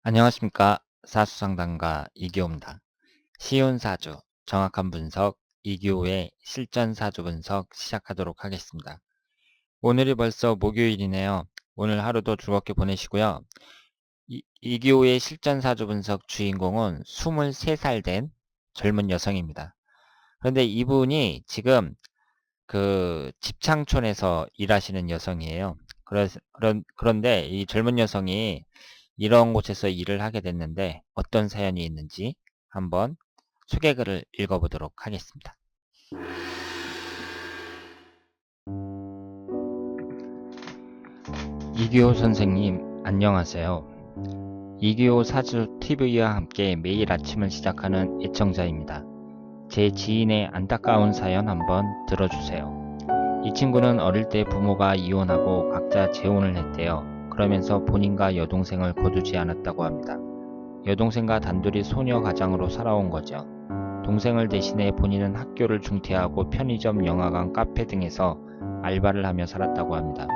안녕하십니까. 사수상담가 이기호입니다. 쉬운 사주, 정확한 분석, 이기호의 실전 사주 분석 시작하도록 하겠습니다. 오늘이 벌써 목요일이네요. 오늘 하루도 즐겁게 보내시고요. 이기호의 실전 사주 분석 주인공은 23살 된 젊은 여성입니다. 그런데 이분이 지금 그 집창촌에서 일하시는 여성이에요. 그런데 이 젊은 여성이 이런 곳에서 일을 하게 됐는데 어떤 사연이 있는지 한번 소개글을 읽어보도록 하겠습니다. 이규호 선생님 안녕하세요. 이규호 사주 TV와 함께 매일 아침을 시작하는 애청자입니다. 제 지인의 안타까운 사연 한번 들어주세요. 이 친구는 어릴 때 부모가 이혼하고 각자 재혼을 했대요. 그러면서 본인과 여동생을 거두지 않았다고 합니다. 여동생과 단둘이 소녀 가장으로 살아온 거죠. 동생을 대신해 본인은 학교를 중퇴하고 편의점, 영화관, 카페 등에서 알바를 하며 살았다고 합니다.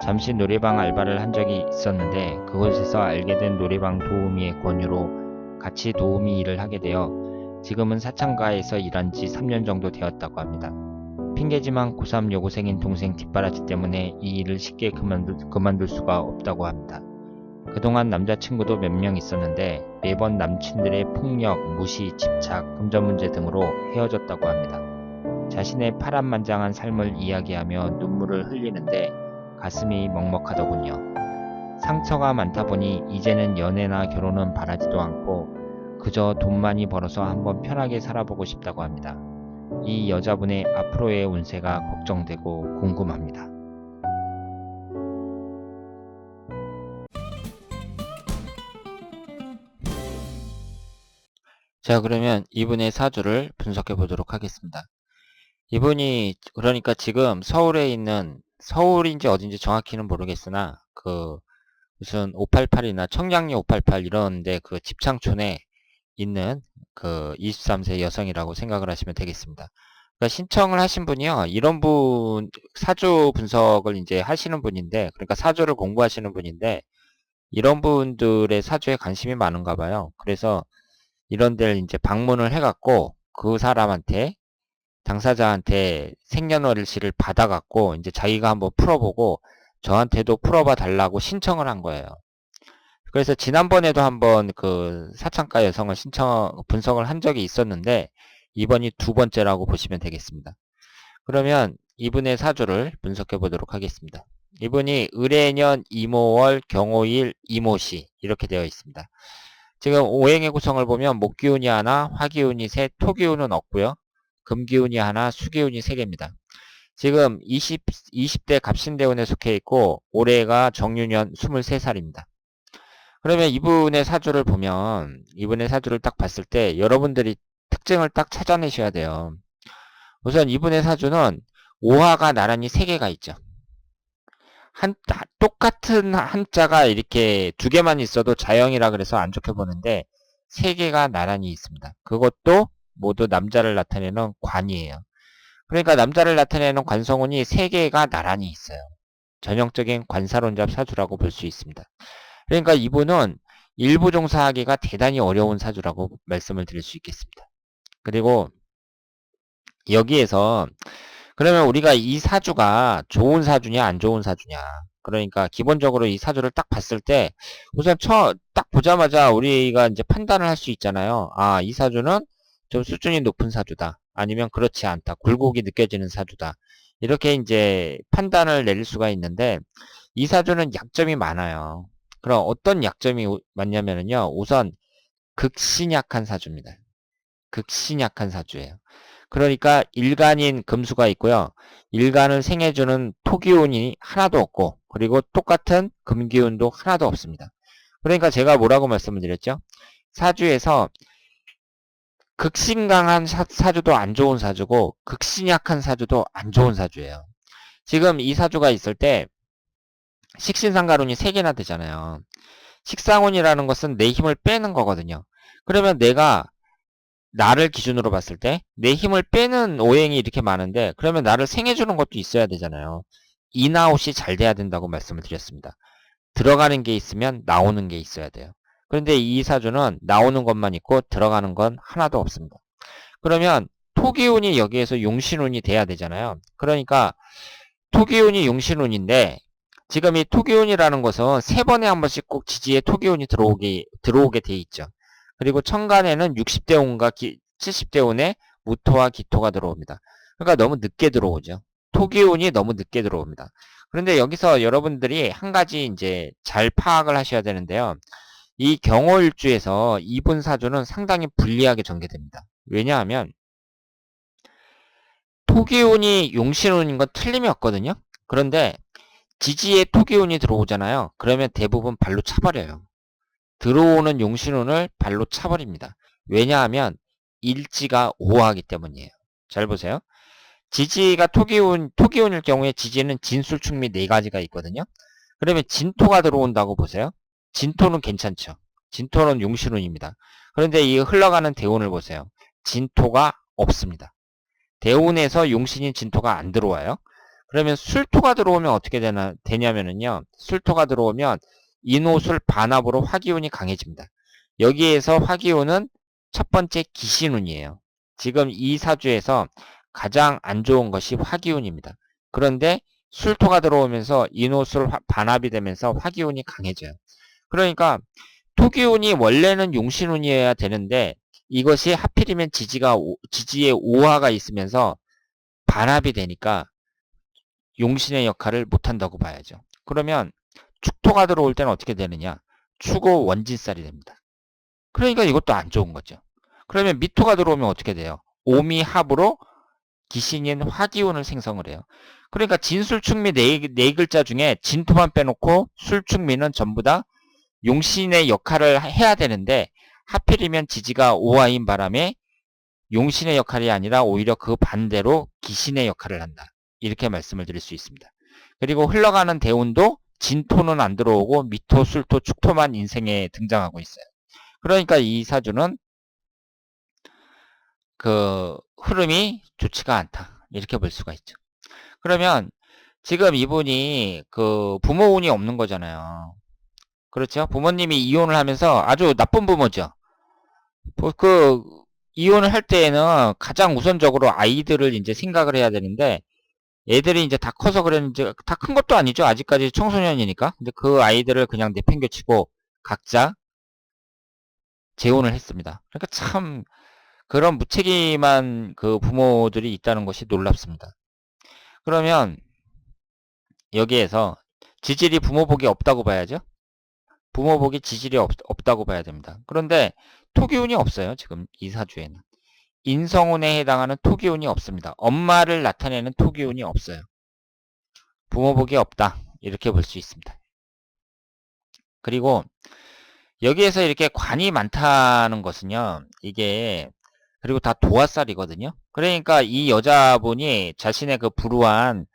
잠시 노래방 알바를 한 적이 있었는데 그곳에서 알게 된 노래방 도우미의 권유로 같이 도우미 일을 하게 되어 지금은 사창가에서 일한 지 3년 정도 되었다고 합니다. 핑계지만 고3 여고생인 동생 뒷바라지 때문에 이 일을 쉽게 그만둘 수가 없다고 합니다. 그동안 남자친구도 몇 명 있었는데 매번 남친들의 폭력, 무시, 집착, 금전 문제 등으로 헤어졌다고 합니다. 자신의 파란만장한 삶을 이야기하며 눈물을 흘리는데 가슴이 먹먹하더군요. 상처가 많다 보니 이제는 연애나 결혼은 바라지도 않고 그저 돈 많이 벌어서 한번 편하게 살아보고 싶다고 합니다. 이 여자분의 앞으로의 운세가 걱정되고 궁금합니다. 자, 그러면 이분의 사주를 분석해 보도록 하겠습니다. 이분이 그러니까 지금 서울에 있는, 서울인지 어딘지 정확히는 모르겠으나 그 무슨 588이나 청량리 588 이런데 그 집창촌에 있는 그 23세 여성이라고 생각을 하시면 되겠습니다. 그러니까 신청을 하신 분이요, 이런 분 사주 분석을 이제 하시는 분인데, 그러니까 사주를 공부하시는 분인데 이런 분들의 사주에 관심이 많은가 봐요. 그래서 이런 데를 이제 방문을 해갖고 그 사람한테, 당사자한테 생년월일시를 받아갖고 이제 자기가 한번 풀어보고 저한테도 풀어봐 달라고 신청을 한 거예요. 그래서 지난번에도 한번 그 사창가 여성을 분석을 한 적이 있었는데 이번이 두 번째라고 보시면 되겠습니다. 그러면 이분의 사주를 분석해 보도록 하겠습니다. 이분이 을해년 이모월 경오일 이모시 이렇게 되어 있습니다. 지금 오행의 구성을 보면 목기운이 하나, 화기운이 셋, 토기운은 없고요. 금기운이 하나, 수기운이 3개입니다. 지금 20대 갑신대운에 속해 있고 올해가 정유년 23살입니다. 그러면 이분의 사주를 보면, 이분의 사주를 딱 봤을 때 여러분들이 특징을 딱 찾아내셔야 돼요. 우선 이분의 사주는 오화가 나란히 3개가 있죠. 똑같은 한자가 이렇게 2개만 있어도 자영이라 그래서 안 좋게 보는데 3개가 나란히 있습니다. 그것도 모두 남자를 나타내는 관이에요. 그러니까 남자를 나타내는 관성운이 3개가 나란히 있어요. 전형적인 관사론잡 사주라고 볼 수 있습니다. 그러니까 이분은 일부 종사하기가 대단히 어려운 사주라고 말씀을 드릴 수 있겠습니다. 그리고 여기에서 그러면 우리가 이 사주가 좋은 사주냐 안 좋은 사주냐, 그러니까 기본적으로 이 사주를 딱 봤을 때 우선 딱 보자마자 우리가 이제 판단을 할 수 있잖아요. 아, 이 사주는 좀 수준이 높은 사주다, 아니면 그렇지 않다, 굴곡이 느껴지는 사주다, 이렇게 이제 판단을 내릴 수가 있는데 이 사주는 약점이 많아요. 그럼 어떤 약점이 많냐면요, 우선 극신약한 사주입니다. 극신약한 사주예요. 그러니까 일간인 금수가 있고요. 일간을 생해주는 토기운이 하나도 없고, 그리고 똑같은 금기운도 하나도 없습니다. 그러니까 제가 뭐라고 말씀을 드렸죠? 사주에서 극신강한 사주도 안 좋은 사주고 극신약한 사주도 안 좋은 사주예요. 지금 이 사주가 있을 때 식신상가론이 3개나 되잖아요. 식상운이라는 것은 내 힘을 빼는 거거든요. 그러면 내가 나를 기준으로 봤을 때 내 힘을 빼는 오행이 이렇게 많은데, 그러면 나를 생해주는 것도 있어야 되잖아요. 인아웃이 잘 돼야 된다고 말씀을 드렸습니다. 들어가는 게 있으면 나오는 게 있어야 돼요. 그런데 이 사주는 나오는 것만 있고 들어가는 건 하나도 없습니다. 그러면 토기운이 여기에서 용신운이 돼야 되잖아요. 그러니까 토기운이 용신운인데 지금 이 토기운이라는 것은 세 번에 한 번씩 꼭 지지에 토기운이 들어오게 돼 있죠. 그리고 천간에는 60대 운과 70대 운에 무토와 기토가 들어옵니다. 그러니까 너무 늦게 들어오죠. 토기운이 너무 늦게 들어옵니다. 그런데 여기서 여러분들이 한 가지 이제 잘 파악을 하셔야 되는데요. 이 경호일주에서 이분 사주는 상당히 불리하게 전개됩니다. 왜냐하면 토기운이 용신운인 건 틀림이 없거든요. 그런데 지지에 토기운이 들어오잖아요. 그러면 대부분 발로 차버려요. 들어오는 용신운을 발로 차버립니다. 왜냐하면 일지가 오하기 때문이에요. 잘 보세요. 지지가 토기운일 경우에 지지는 진술충미 네 가지가 있거든요. 그러면 진토가 들어온다고 보세요. 진토는 괜찮죠. 진토는 용신운입니다. 그런데 이 흘러가는 대운을 보세요. 진토가 없습니다. 대운에서 용신인 진토가 안 들어와요. 그러면 술토가 들어오면 어떻게 되냐면요. 술토가 들어오면 인호술 반합으로 화기운이 강해집니다. 여기에서 화기운은 첫 번째 기신운이에요. 지금 이 사주에서 가장 안 좋은 것이 화기운입니다. 그런데 술토가 들어오면서 인호술 반합이 되면서 화기운이 강해져요. 그러니까 토기운이 원래는 용신운이어야 되는데 이것이 하필이면 지지에 오화가 있으면서 반합이 되니까 용신의 역할을 못한다고 봐야죠. 그러면 축토가 들어올 때는 어떻게 되느냐? 축오 원진살이 됩니다. 그러니까 이것도 안 좋은 거죠. 그러면 미토가 들어오면 어떻게 돼요? 오미합으로 기신인 화기운을 생성을 해요. 그러니까 진술축미 네 글자 중에 진토만 빼놓고 술축미는 전부 다 용신의 역할을 해야 되는데 하필이면 지지가 오화인 바람에 용신의 역할이 아니라 오히려 그 반대로 기신의 역할을 한다. 이렇게 말씀을 드릴 수 있습니다. 그리고 흘러가는 대운도 진토는 안 들어오고 미토, 술토, 축토만 인생에 등장하고 있어요. 그러니까 이 사주는 그 흐름이 좋지가 않다. 이렇게 볼 수가 있죠. 그러면 지금 이분이 그 부모운이 없는 거잖아요. 그렇죠? 부모님이 이혼을 하면서 아주 나쁜 부모죠. 그 이혼을 할 때에는 가장 우선적으로 아이들을 이제 생각을 해야 되는데 애들이 이제 다 커서 그랬는지 다 큰 것도 아니죠. 아직까지 청소년이니까. 근데 그 아이들을 그냥 내팽개치고 각자 재혼을 했습니다. 그러니까 참 그런 무책임한 그 부모들이 있다는 것이 놀랍습니다. 그러면 여기에서 지질이 부모복이 없다고 봐야죠. 부모복이 지질이 없다고 봐야 됩니다. 그런데 토기운이 없어요. 지금 이 사주에는. 인성운에 해당하는 토기운이 없습니다. 엄마를 나타내는 토기운이 없어요. 부모복이 없다. 이렇게 볼 수 있습니다. 그리고 여기에서 이렇게 관이 많다는 것은요. 이게 그리고 다 도화살이거든요. 그러니까 이 여자분이 자신의 그 불우한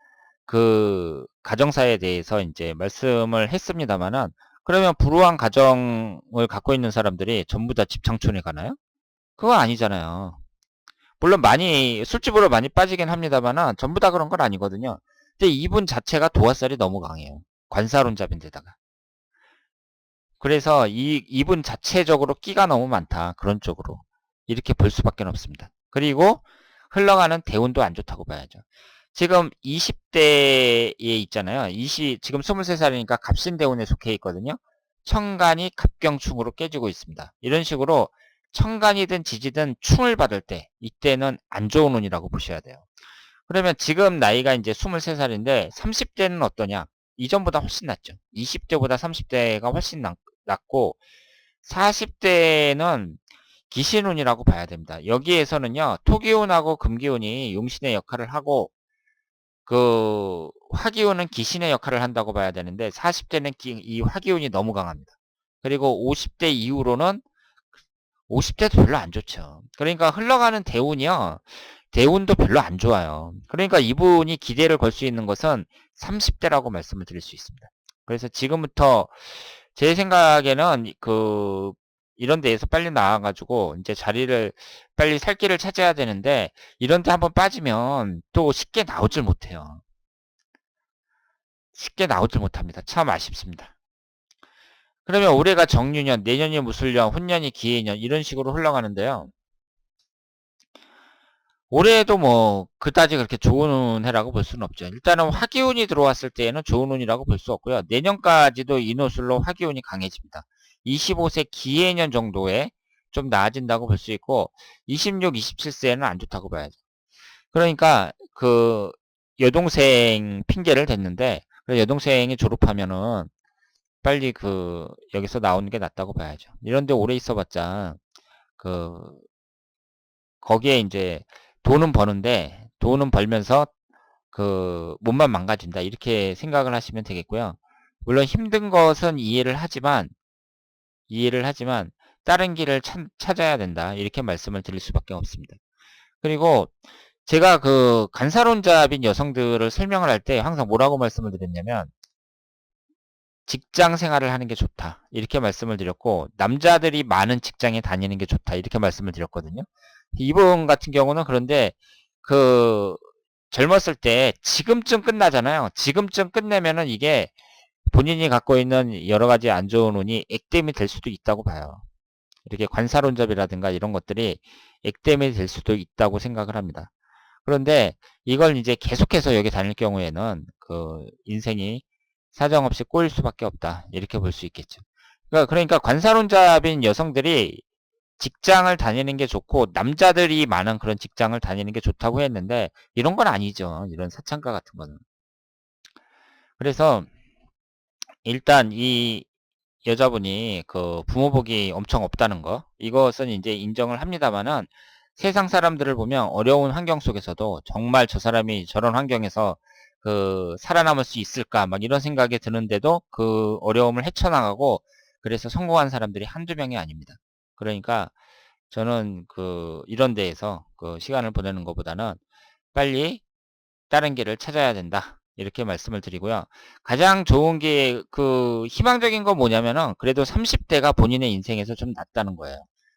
그 가정사에 대해서 이제 말씀을 했습니다만은 그러면 불우한 가정을 갖고 있는 사람들이 전부 다 집창촌에 가나요? 그거 아니잖아요. 물론 많이 술집으로 많이 빠지긴 합니다만은 전부 다 그런 건 아니거든요. 근데 이분 자체가 도화살이 너무 강해요. 관사론잡인데다가. 그래서 이분 자체적으로 끼가 너무 많다. 그런 쪽으로. 이렇게 볼 수밖에 없습니다. 그리고 흘러가는 대운도 안 좋다고 봐야죠. 지금 20대에 있잖아요. 지금 23살이니까 갑신대운에 속해 있거든요. 천간이 갑경충으로 깨지고 있습니다. 이런 식으로 천간이든 지지든 충을 받을 때 이때는 안 좋은 운이라고 보셔야 돼요. 그러면 지금 나이가 이제 23살인데 30대는 어떠냐? 이전보다 훨씬 낫죠. 20대보다 30대가 훨씬 낫고 40대는 기신운이라고 봐야 됩니다. 여기에서는요. 토기운하고 금기운이 용신의 역할을 하고 그 화기운은 기신의 역할을 한다고 봐야 되는데 40대는 이 화기운이 너무 강합니다. 그리고 50대 이후로는 50대도 별로 안 좋죠. 그러니까 흘러가는 대운이요. 대운도 별로 안 좋아요. 그러니까 이분이 기대를 걸 수 있는 것은 30대라고 말씀을 드릴 수 있습니다. 그래서 지금부터 제 생각에는 이런 데에서 빨리 나와가지고 이제 자리를 빨리 살 길을 찾아야 되는데 이런 데 한번 빠지면 또 쉽게 나오질 못해요. 쉽게 나오질 못합니다. 참 아쉽습니다. 그러면 올해가 정유년, 내년이 무술년, 혼년이 기해년 이런 식으로 흘러가는데요. 올해도 뭐 그다지 그렇게 좋은 해라고 볼 수는 없죠. 일단은 화기운이 들어왔을 때에는 좋은 운이라고 볼 수 없고요. 내년까지도 인호술로 화기운이 강해집니다. 25세 기해년 정도에 좀 나아진다고 볼 수 있고 26, 27세는 안 좋다고 봐야죠. 그러니까 그 여동생 핑계를 댔는데 여동생이 졸업하면은 빨리 그 여기서 나오는 게 낫다고 봐야죠. 이런데 오래 있어봤자 그 거기에 이제 돈은 버는데 돈은 벌면서 그 몸만 망가진다 이렇게 생각을 하시면 되겠고요. 물론 힘든 것은 이해를 하지만 다른 길을 찾아야 된다 이렇게 말씀을 드릴 수밖에 없습니다. 그리고 제가 그 간사론자빈 여성들을 설명을 할 때 항상 뭐라고 말씀을 드렸냐면 직장 생활을 하는 게 좋다 이렇게 말씀을 드렸고 남자들이 많은 직장에 다니는 게 좋다 이렇게 말씀을 드렸거든요. 이분 같은 경우는 그런데 그 젊었을 때 지금쯤 끝나잖아요. 지금쯤 끝내면은 이게 본인이 갖고 있는 여러 가지 안 좋은 운이 액땜이 될 수도 있다고 봐요. 이렇게 관사론잡이라든가 이런 것들이 액땜이 될 수도 있다고 생각을 합니다. 그런데 이걸 이제 계속해서 여기 다닐 경우에는 그 인생이 사정없이 꼬일 수밖에 없다. 이렇게 볼 수 있겠죠. 그러니까 관사론잡인 여성들이 직장을 다니는 게 좋고 남자들이 많은 그런 직장을 다니는 게 좋다고 했는데 이런 건 아니죠. 이런 사창가 같은 거는. 그래서 일단 이 여자분이 그 부모복이 엄청 없다는 거 이것은 이제 인정을 합니다만은 세상 사람들을 보면 어려운 환경 속에서도 정말 저 사람이 저런 환경에서 그 살아남을 수 있을까 막 이런 생각이 드는데도 그 어려움을 헤쳐나가고 그래서 성공한 사람들이 한두 명이 아닙니다. 그러니까 저는 그 이런 데에서 그 시간을 보내는 것보다는 빨리 다른 길을 찾아야 된다. 이렇게 말씀을 드리고요. 가장 좋은 게 그 희망적인 건 뭐냐면은 그래도 30대가 본인의 인생에서 좀 낫다는 거예요.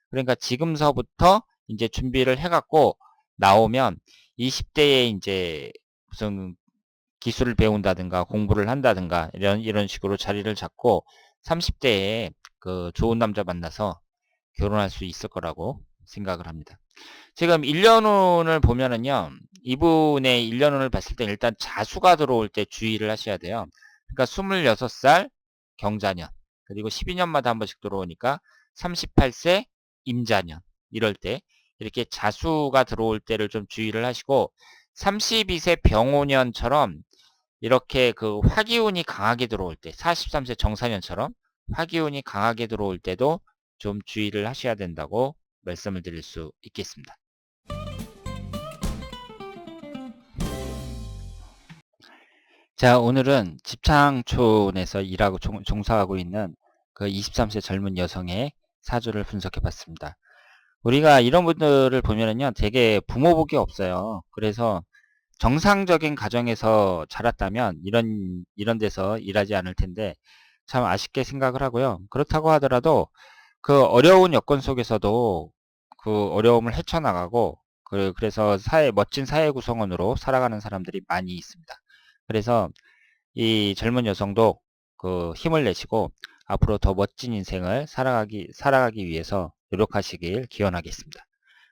그러니까 지금서부터 이제 준비를 해갖고 나오면 20대에 이제 무슨 기술을 배운다든가 공부를 한다든가 이런 식으로 자리를 잡고 30대에 그 좋은 남자 만나서 결혼할 수 있을 거라고 생각을 합니다. 지금 1년운을 보면은요. 이분의 1년운을 봤을 때 일단 자수가 들어올 때 주의를 하셔야 돼요. 그러니까 26살 경자년 그리고 12년마다 한 번씩 들어오니까 38세 임자년 이럴 때 이렇게 자수가 들어올 때를 좀 주의를 하시고 32세 병오년처럼 이렇게 그 화기운이 강하게 들어올 때 43세 정사년처럼 화기운이 강하게 들어올 때도 좀 주의를 하셔야 된다고 말씀을 드릴 수 있겠습니다. 자, 오늘은 집창촌에서 일하고 종사하고 있는 그 23세 젊은 여성의 사주를 분석해 봤습니다. 우리가 이런 분들을 보면은요, 되게 부모복이 없어요. 그래서 정상적인 가정에서 자랐다면 이런 데서 일하지 않을 텐데 참 아쉽게 생각을 하고요. 그렇다고 하더라도 그 어려운 여건 속에서도 그 어려움을 헤쳐나가고 그래서 멋진 사회 구성원으로 살아가는 사람들이 많이 있습니다. 그래서 이 젊은 여성도 그 힘을 내시고 앞으로 더 멋진 인생을 살아가기 위해서 노력하시길 기원하겠습니다.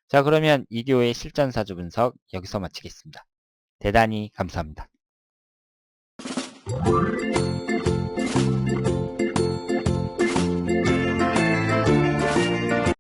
자, 그러면 이교의 실전사주 분석 여기서 마치겠습니다. 대단히 감사합니다.